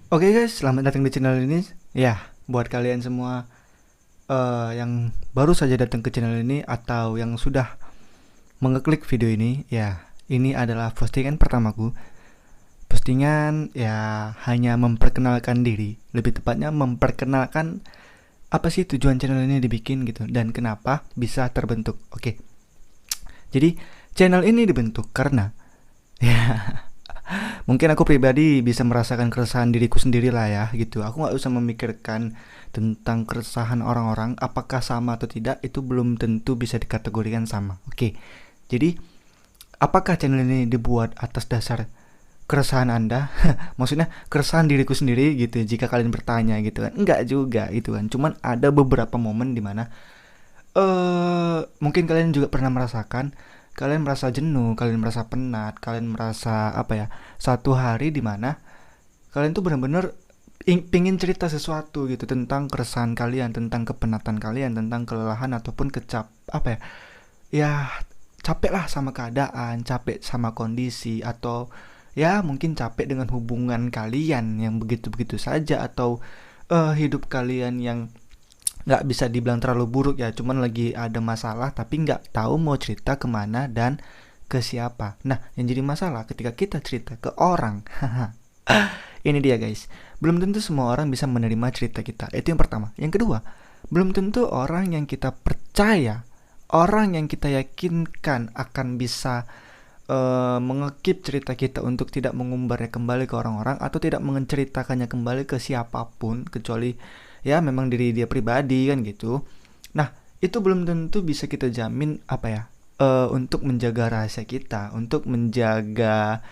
Oke guys, selamat datang di channel ini. Ya, buat kalian semua yang baru saja datang ke channel ini atau yang sudah mengeklik video ini, ya, ini adalah postingan pertamaku. Postingan ya hanya memperkenalkan diri, lebih tepatnya memperkenalkan apa sih tujuan channel ini dibikin gitu dan kenapa bisa terbentuk. Oke. Jadi, channel ini dibentuk karena ya mungkin aku pribadi bisa merasakan keresahan diriku sendiri lah ya gitu. Aku nggak usah memikirkan tentang keresahan orang-orang apakah sama atau tidak, itu belum tentu bisa dikategorikan sama. Oke, jadi apakah channel ini dibuat atas dasar keresahan anda? Maksudnya keresahan diriku sendiri gitu, jika kalian bertanya gitu kan. Enggak juga gitu kan, cuman ada beberapa momen dimana mungkin kalian juga pernah merasakan, kalian merasa jenuh, kalian merasa penat, kalian merasa apa ya, satu hari dimana kalian tuh benar-benar pingin cerita sesuatu gitu tentang keresahan kalian, tentang kepenatan kalian, tentang kelelahan ataupun apa ya, ya capek lah sama keadaan, capek sama kondisi, atau ya mungkin capek dengan hubungan kalian yang begitu-begitu saja, atau hidup kalian yang nggak bisa dibilang terlalu buruk ya, cuman lagi ada masalah tapi nggak tahu mau cerita kemana dan ke siapa. Nah, yang jadi masalah ketika kita cerita ke orang, ini dia guys, belum tentu semua orang bisa menerima cerita kita. Itu yang pertama. Yang kedua, belum tentu orang yang kita percaya, orang yang kita yakinkan akan bisa mengekip cerita kita untuk tidak mengumbarnya kembali ke orang-orang atau tidak menceritakannya kembali ke siapapun kecuali ya memang diri dia pribadi kan gitu. Nah, itu belum tentu bisa kita jamin apa ya, untuk menjaga rahasia kita, untuk menjaga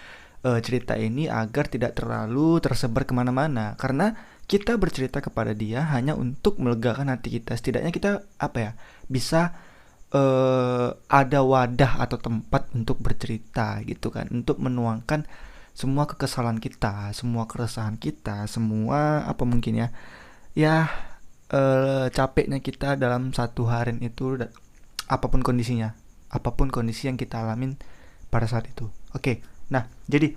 cerita ini agar tidak terlalu tersebar kemana-mana, karena kita bercerita kepada dia hanya untuk melegakan hati kita. Setidaknya kita apa ya, bisa ada wadah atau tempat untuk bercerita gitu kan, untuk menuangkan semua kekesalan kita, semua keresahan kita, semua apa mungkin ya, ya capeknya kita dalam satu harian itu, apapun kondisinya, apapun kondisi yang kita alamin pada saat itu. Oke, nah jadi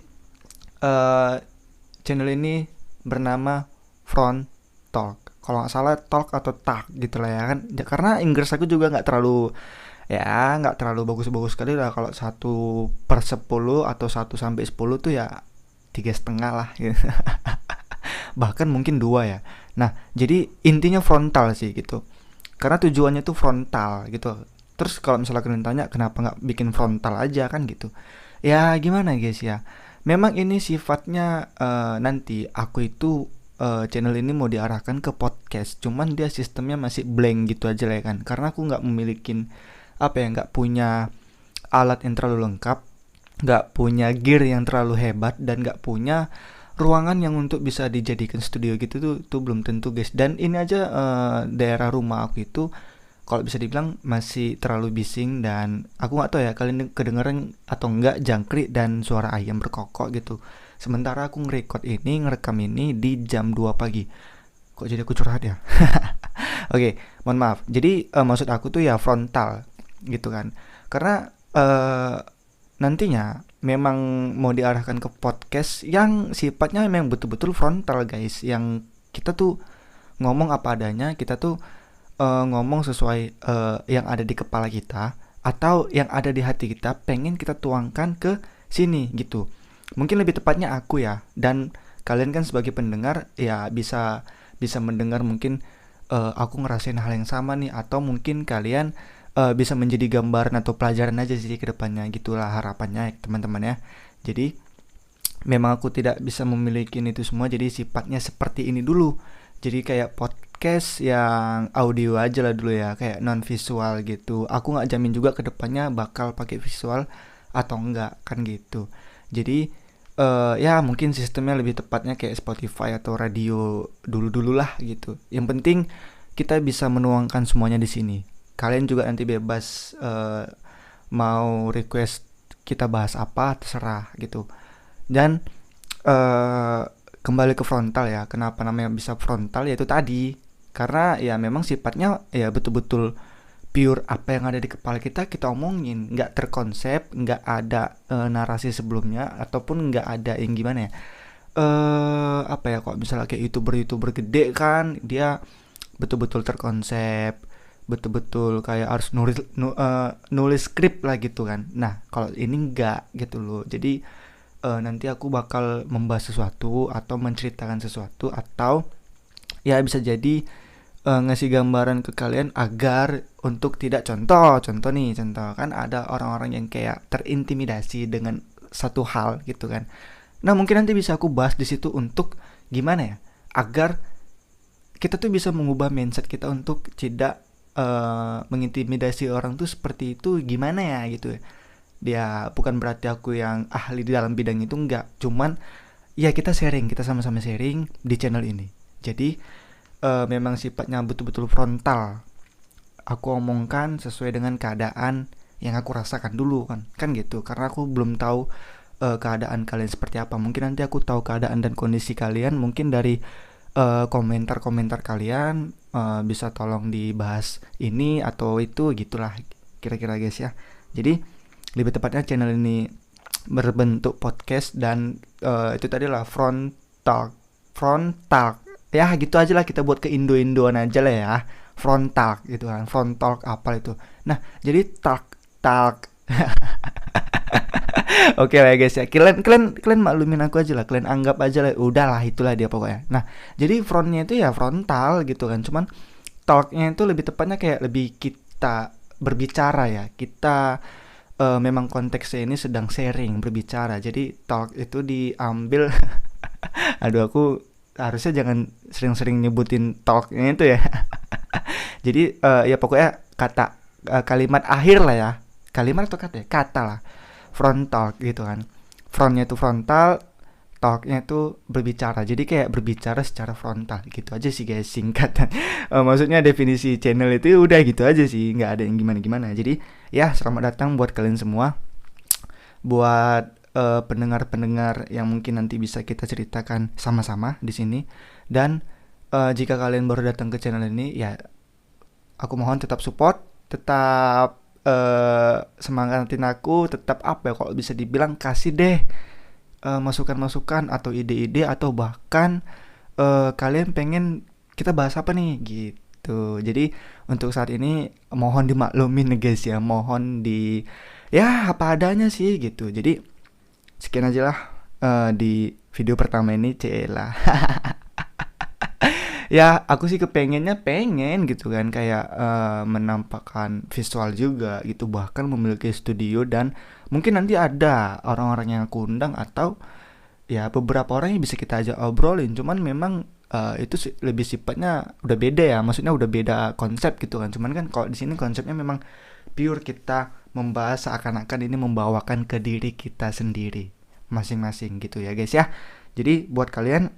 eh, channel ini bernama Front Talk. Kalau nggak salah talk atau tak gitu lah ya kan. Karena Inggris aku juga nggak terlalu bagus-bagus sekali lah. Kalau 1/10 atau 1 sampai 10 tuh ya 3,5 lah gitu. Bahkan mungkin 2 ya. Nah, jadi intinya frontal sih gitu. Karena tujuannya tuh frontal gitu. Terus kalau misalnya kalian tanya kenapa nggak bikin frontal aja kan gitu. Ya gimana guys ya. Memang ini sifatnya nanti aku itu channel ini mau diarahkan ke podcast. Cuman dia sistemnya masih blank gitu aja lah ya kan. Karena aku nggak memiliki apa ya, nggak punya alat yang terlalu lengkap, nggak punya gear yang terlalu hebat, dan nggak punya ruangan yang untuk bisa dijadikan studio gitu tuh belum tentu guys. Dan ini aja daerah rumah aku itu kalau bisa dibilang masih terlalu bising, dan aku nggak tahu ya kalian kedengeran atau enggak jangkrik dan suara ayam berkokok gitu. Sementara aku ngerekam ini di jam 2 pagi. Kok jadi aku curhat ya? Oke, mohon maaf. Jadi maksud aku tuh ya frontal gitu kan. Karena nantinya memang mau diarahkan ke podcast yang sifatnya memang betul-betul frontal guys, yang kita tuh ngomong apa adanya, kita tuh ngomong sesuai yang ada di kepala kita atau yang ada di hati kita, pengen kita tuangkan ke sini gitu. Mungkin lebih tepatnya aku ya, dan kalian kan sebagai pendengar ya bisa bisa mendengar mungkin aku ngerasain hal yang sama nih, atau mungkin kalian bisa menjadi gambaran atau pelajaran aja sih ke depannya, gitulah harapannya ya, teman-teman ya. Jadi memang aku tidak bisa memiliki itu semua, jadi sifatnya seperti ini dulu. Jadi kayak podcast yang audio aja lah dulu ya, kayak non visual gitu. Aku nggak jamin juga kedepannya bakal pakai visual atau enggak kan gitu. Jadi ya mungkin sistemnya lebih tepatnya kayak Spotify atau radio dulu-dulu lah gitu. Yang penting kita bisa menuangkan semuanya di sini. Kalian juga nanti bebas mau request kita bahas apa terserah gitu. Dan eh, kembali ke frontal ya, kenapa namanya bisa frontal, yaitu tadi karena ya memang sifatnya ya betul-betul pure apa yang ada di kepala kita kita omongin, nggak terkonsep, nggak ada narasi sebelumnya, ataupun nggak ada yang gimana ya, apa ya, kok misalnya kayak youtuber gede kan, dia betul-betul terkonsep, betul-betul kayak harus nulis skrip lah gitu kan. Nah kalau ini enggak gitu loh. Jadi nanti aku bakal membahas sesuatu atau menceritakan sesuatu, atau ya bisa jadi ngasih gambaran ke kalian agar untuk tidak, contoh nih, contoh kan ada orang-orang yang kayak terintimidasi dengan satu hal gitu kan. Nah mungkin nanti bisa aku bahas di situ untuk gimana ya, agar kita tuh bisa mengubah mindset kita untuk tidak mengintimidasi orang tuh seperti itu, gimana ya gitu ya. Dia bukan berarti aku yang ahli di dalam bidang itu, enggak, cuman ya kita sharing, kita sama-sama sharing di channel ini. Jadi memang sifatnya betul-betul frontal. Aku omongkan sesuai dengan keadaan yang aku rasakan dulu kan gitu. Karena aku belum tahu keadaan kalian seperti apa. Mungkin nanti aku tahu keadaan dan kondisi kalian mungkin dari komentar-komentar kalian. Bisa tolong dibahas ini atau itu, gitulah kira-kira guys ya. Jadi lebih tepatnya channel ini berbentuk podcast, dan itu tadi lah frontal ya gitu aja lah, kita buat ke Indo-Indoan aja lah ya, frontal gitu kan, frontal apa itu. Nah jadi talk oke lah guys ya, kalian maklumin aku aja lah, kalian anggap aja lah, udahlah itulah dia pokoknya. Nah jadi frontnya itu ya frontal gitu kan, cuman talknya itu lebih tepatnya kayak lebih kita berbicara ya, kita memang konteksnya ini sedang sharing, berbicara. Jadi talk itu diambil aduh aku harusnya jangan sering-sering nyebutin talknya itu ya. Jadi ya pokoknya kata kalimat akhir lah ya, kalimat atau kata ya, kata lah, frontal gitu kan. Frontnya itu frontal, talknya itu berbicara. Jadi kayak berbicara secara frontal gitu aja sih guys, singkatan. Maksudnya definisi channel itu udah gitu aja sih, nggak ada yang gimana-gimana. Jadi ya selamat datang buat kalian semua, buat pendengar-pendengar yang mungkin nanti bisa kita ceritakan sama-sama di sini. Dan jika kalian baru datang ke channel ini ya, aku mohon tetap support, tetap semangatin aku, tetap apa ya, kalau bisa dibilang kasih deh masukan-masukan atau ide-ide, atau bahkan kalian pengen kita bahas apa nih gitu. Jadi untuk saat ini mohon dimaklumin guys ya, mohon di ya apa adanya sih gitu. Jadi sekian aja lah di video pertama ini, cela. Ya aku sih pengen gitu kan, kayak menampakkan visual juga gitu, bahkan memiliki studio, dan mungkin nanti ada orang-orang yang aku undang, atau ya beberapa orang yang bisa kita ajak obrolin. Cuman memang itu lebih sifatnya udah beda ya, maksudnya udah beda konsep gitu kan. Cuman kan kalau di sini konsepnya memang pure kita membahas seakan-akan ini membawakan ke diri kita sendiri masing-masing gitu ya guys ya. Jadi buat kalian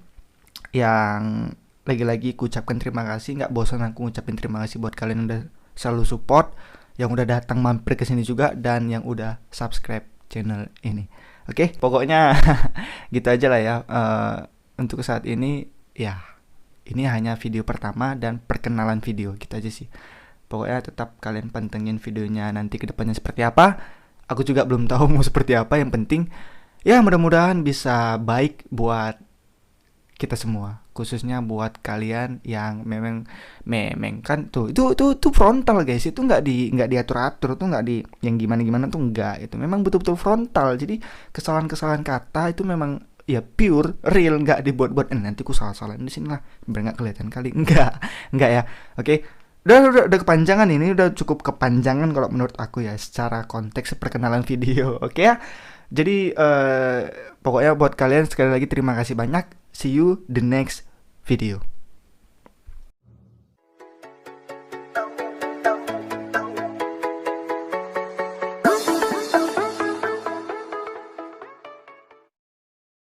yang lagi-lagi ku ucapkan terima kasih, nggak bosan aku ngucapin terima kasih buat kalian yang udah selalu support, yang udah datang mampir ke sini juga, dan yang udah subscribe channel ini. Oke, pokoknya gitu aja lah ya. Untuk saat ini ya, ini hanya video pertama dan perkenalan video gitu aja sih. Pokoknya tetap kalian pantengin videonya nanti ke depannya seperti apa. Aku juga belum tahu mau seperti apa, yang penting ya mudah-mudahan bisa baik buat kita semua, khususnya buat kalian yang memang kan tuh itu frontal guys, itu nggak diatur-atur tuh, nggak di yang gimana tuh, nggak, itu memang betul-betul frontal. Jadi kesalahan kata itu memang ya pure real, nggak dibuat-buat. Nanti ku salah-salahin di sini lah biar nggak kelihatan kali, nggak ya. Oke. Udah kepanjangan, ini udah cukup kepanjangan kalau menurut aku ya, secara konteks perkenalan video. Oke ya. Jadi pokoknya buat kalian sekali lagi terima kasih banyak. See you the next video.